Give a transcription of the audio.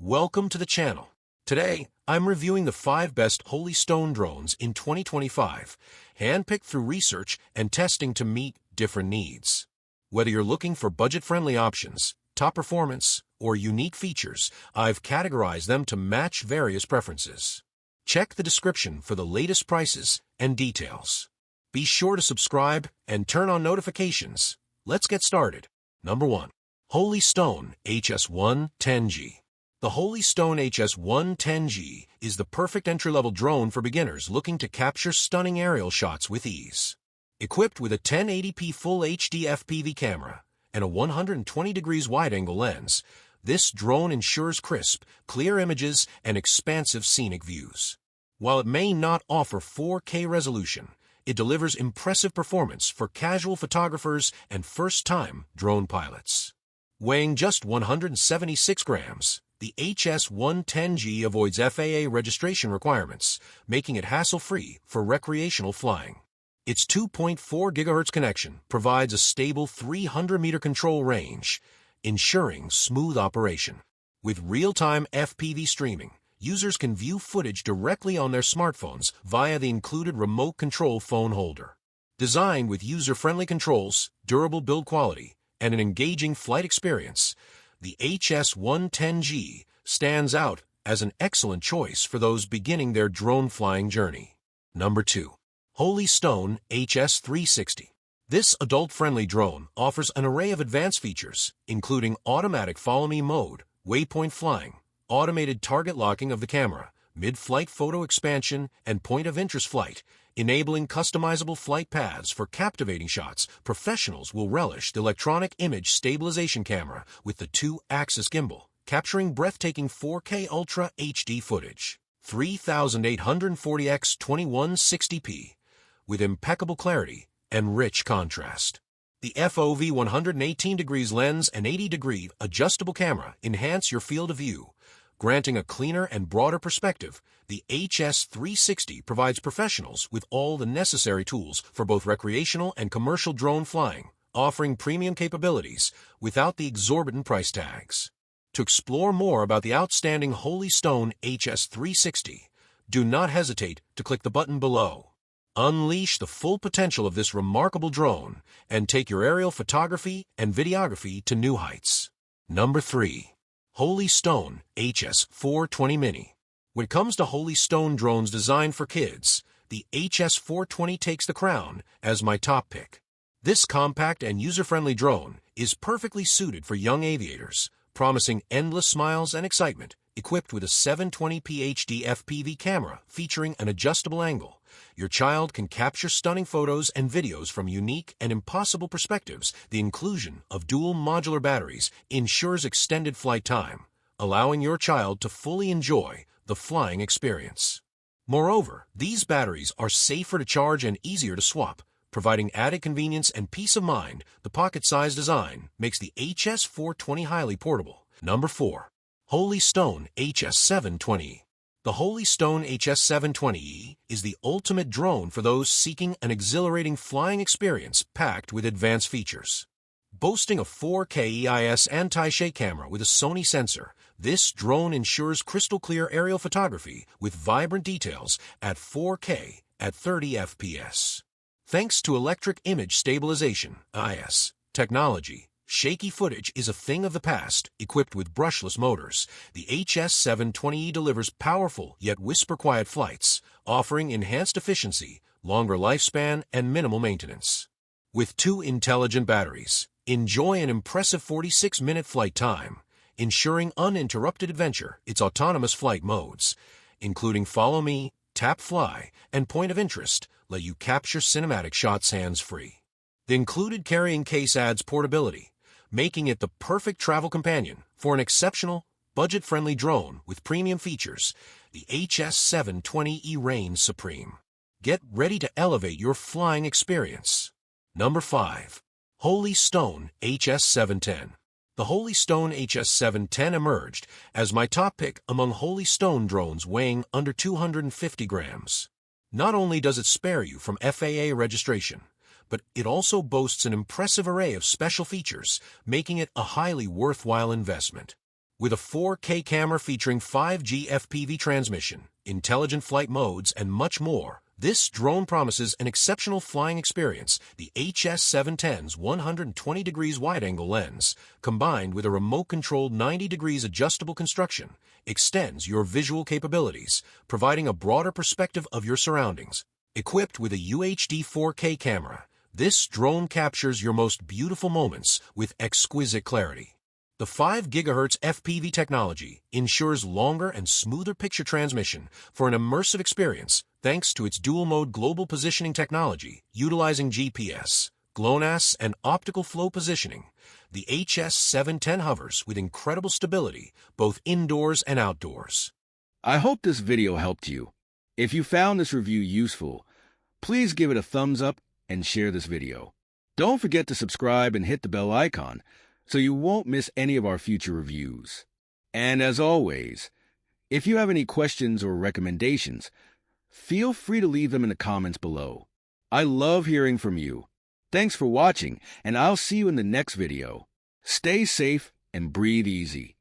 Welcome to the channel. Today, I'm reviewing the 5 best Holy Stone drones in 2025, handpicked through research and testing to meet different needs. Whether you're looking for budget-friendly options, top performance, or unique features, I've categorized them to match various preferences. Check the description for the latest prices and details. Be sure to subscribe and turn on notifications. Let's get started. Number 1. Holy Stone HS1 10G. The Holy Stone HS1 10G is the perfect entry-level drone for beginners looking to capture stunning aerial shots with ease. Equipped with a 1080p Full HD FPV camera and a 120 degrees wide-angle lens, this drone ensures crisp, clear images and expansive scenic views. While it may not offer 4K resolution, it delivers impressive performance for casual photographers and first-time drone pilots. Weighing just 176 grams, the HS110G avoids FAA registration requirements, making it hassle-free for recreational flying. Its 2.4 GHz connection provides a stable 300-meter control range, ensuring smooth operation. With real-time FPV streaming, users can view footage directly on their smartphones via the included remote control phone holder. Designed with user-friendly controls, durable build quality, and an engaging flight experience, the HS110G stands out as an excellent choice for those beginning their drone flying journey. Number 2. Holy Stone HS360. This adult-friendly drone offers an array of advanced features, including automatic follow-me mode, waypoint flying, automated target locking of the camera, mid-flight photo expansion, and point-of-interest flight, enabling customizable flight paths for captivating shots. Professionals will relish the electronic image stabilization camera with the 2-axis gimbal, capturing breathtaking 4K Ultra HD footage, 3840x 2160p, with impeccable clarity and rich contrast. The FOV 118 degrees lens and 80-degree adjustable camera enhance your field of view, granting a cleaner and broader perspective. The HS360 provides professionals with all the necessary tools for both recreational and commercial drone flying, offering premium capabilities without the exorbitant price tags. To explore more about the outstanding Holy Stone HS360, do not hesitate to click the button below. Unleash the full potential of this remarkable drone and take your aerial photography and videography to new heights. Number 3. Holy Stone HS420 Mini. When it comes to Holy Stone drones designed for kids, the HS420 takes the crown as my top pick. This compact and user-friendly drone is perfectly suited for young aviators, promising endless smiles and excitement. Equipped with a 720p HD FPV camera featuring an adjustable angle, your child can capture stunning photos and videos from unique and impossible perspectives. The inclusion of dual modular batteries ensures extended flight time, allowing your child to fully enjoy the flying experience. Moreover, these batteries are safer to charge and easier to swap, providing added convenience and peace of mind. The pocket-sized design makes the HS420 highly portable. Number 4. Holy Stone HS720. The Holy Stone HS720 is the ultimate drone for those seeking an exhilarating flying experience packed with advanced features. Boasting a 4K EIS anti-shake camera with a Sony sensor, this drone ensures crystal-clear aerial photography with vibrant details at 4K at 30 FPS. Thanks to electric image stabilization (IS) technology, shaky footage is a thing of the past. Equipped with brushless motors, the HS720 delivers powerful yet whisper-quiet flights, offering enhanced efficiency, longer lifespan, and minimal maintenance. With 2 intelligent batteries, enjoy an impressive 46-minute flight time, ensuring uninterrupted adventure. Its autonomous flight modes, including Follow Me, Tap Fly, and Point of Interest, let you capture cinematic shots hands-free. The included carrying case adds portability, making it the perfect travel companion for an exceptional, budget-friendly drone with premium features. The HS720 reigns supreme. Get ready to elevate your flying experience. Number 5. Holy Stone HS710. The Holy Stone HS710 emerged as my top pick among Holy Stone drones weighing under 250 grams. Not only does it spare you from FAA registration, but it also boasts an impressive array of special features, making it a highly worthwhile investment. With a 4K camera featuring 5G FPV transmission, intelligent flight modes, and much more, this drone promises an exceptional flying experience. The HS710's 120 degrees wide-angle lens, combined with a remote-controlled 90 degrees adjustable construction, extends your visual capabilities, providing a broader perspective of your surroundings. Equipped with a UHD 4K camera, this drone captures your most beautiful moments with exquisite clarity. The 5 GHz FPV technology ensures longer and smoother picture transmission for an immersive experience thanks to its dual-mode global positioning technology utilizing GPS, GLONASS, and optical flow positioning. The HS710 hovers with incredible stability both indoors and outdoors. I hope this video helped you. If you found this review useful, please give it a thumbs up and share this video. Don't forget to subscribe and hit the bell icon so you won't miss any of our future reviews. And as always, if you have any questions or recommendations, feel free to leave them in the comments below. I love hearing from you. Thanks for watching, and I'll see you in the next video. Stay safe and breathe easy.